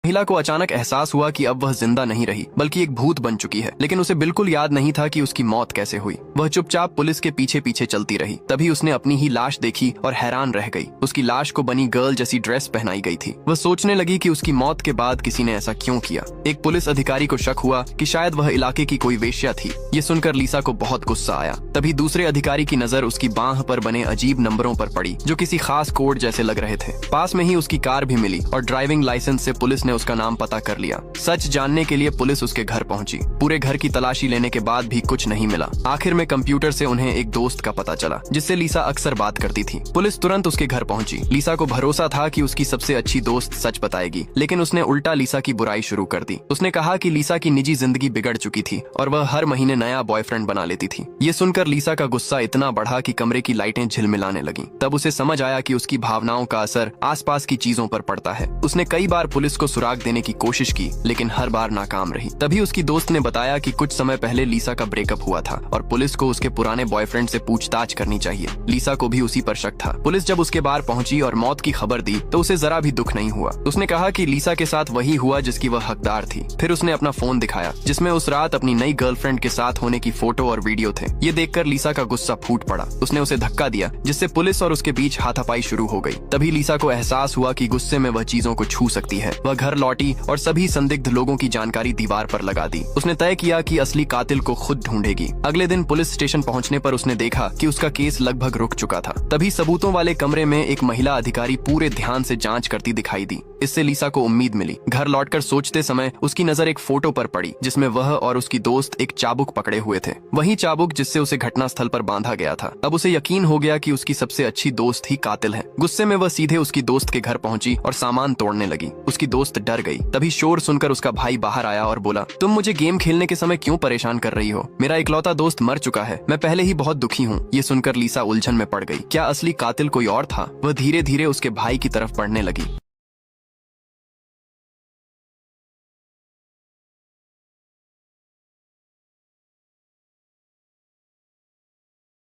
महिला को अचानक एहसास हुआ कि अब वह जिंदा नहीं रही बल्कि एक भूत बन चुकी है, लेकिन उसे बिल्कुल याद नहीं था कि उसकी मौत कैसे हुई। वह चुपचाप पुलिस के पीछे पीछे चलती रही। तभी उसने अपनी ही लाश देखी और हैरान रह गई। उसकी लाश को बनी गर्ल जैसी ड्रेस पहनाई गई थी। वह सोचने लगी कि उसकी मौत के बाद किसी ने ऐसा क्यों किया। एक पुलिस अधिकारी को शक हुआ कि शायद वह इलाके की कोई वेश्या थी। ये सुनकर लिसा को बहुत गुस्सा आया। तभी दूसरे अधिकारी की नजर उसकी बांह पर बने अजीब नंबरों पर पड़ी जो किसी खास कोड जैसे लग रहे थे। पास में ही उसकी कार भी मिली और ड्राइविंग लाइसेंस से पुलिस ने उसका नाम पता कर लिया। सच जानने के लिए पुलिस उसके घर पहुंची। पूरे घर की तलाशी लेने के बाद भी कुछ नहीं मिला। आखिर में कंप्यूटर से उन्हें एक दोस्त का पता चला जिससे लिसा अक्सर बात करती थी। पुलिस तुरंत उसके घर पहुंची। लिसा को भरोसा था कि उसकी सबसे अच्छी दोस्त सच बताएगी, लेकिन उसने उल्टा लिसा की बुराई शुरू कर दी। उसने कहा कि लिसा की निजी जिंदगी बिगड़ चुकी थी और वह हर महीने नया बॉयफ्रेंड बना लेती थी। ये सुनकर लिसा का गुस्सा इतना बढ़ा कि कमरे की लाइटें झिलमिलाने लगीं। तब उसे समझ आया कि उसकी भावनाओं का असर आसपास की चीजों पर पड़ता है। उसने कई बार पुलिस को सुराग देने की कोशिश की, लेकिन हर बार नाकाम रही। तभी उसकी दोस्त ने बताया कि कुछ समय पहले लिसा का ब्रेकअप हुआ था और पुलिस को उसके पुराने बॉयफ्रेंड से पूछताछ करनी चाहिए। लिसा को भी उसी पर शक था। पुलिस जब उसके बार पहुंची और मौत की खबर दी तो उसे जरा भी दुख नहीं हुआ। उसने कहा कि लिसा के साथ वही हुआ जिसकी वह हकदार थी। फिर उसने अपना फोन दिखाया जिसमें उस रात अपनी नई गर्लफ्रेंड के साथ होने की फोटो और वीडियो थे। ये देखकर लिसा का गुस्सा फूट पड़ा। उसने उसे धक्का दिया जिससे पुलिस और उसके बीच हाथापाई शुरू हो गई। तभी लिसा को एहसास हुआ कि गुस्से में वह चीजों को छू सकती है। वह घर लौटी और सभी संदिग्ध लोगों की जानकारी दीवार पर लगा दी। उसने तय किया कि असली कातिल को खुद ढूंढेगी। अगले दिन पुलिस स्टेशन पहुंचने पर उसने देखा कि उसका केस लगभग रुक चुका था। तभी सबूतों वाले कमरे में एक महिला अधिकारी पूरे ध्यान से जांच करती दिखाई दी। इससे लिसा को उम्मीद मिली। घर लौटकर सोचते समय उसकी नजर एक फोटो पर पड़ी जिसमें वह और उसकी दोस्त एक चाबुक पकड़े हुए थे। वही चाबुक जिससे उसे घटनास्थल पर बांधा गया था। अब उसे यकीन हो गया कि उसकी सबसे अच्छी दोस्त ही कातिल है। गुस्से में वह सीधे उसकी दोस्त के घर पहुंची और सामान तोड़ने लगी। उसकी दोस्त डर गई। तभी शोर सुनकर उसका भाई बाहर आया और बोला, तुम मुझे गेम खेलने के समय क्यों परेशान कर रही हो? मेरा इकलौता दोस्त मर चुका है। मैं पहले ही बहुत दुखी हूँ। ये सुनकर लिसा उलझन में पड़ गई। क्या असली कातिल कोई और था? वह धीरे धीरे उसके भाई की तरफ बढ़ने लगी।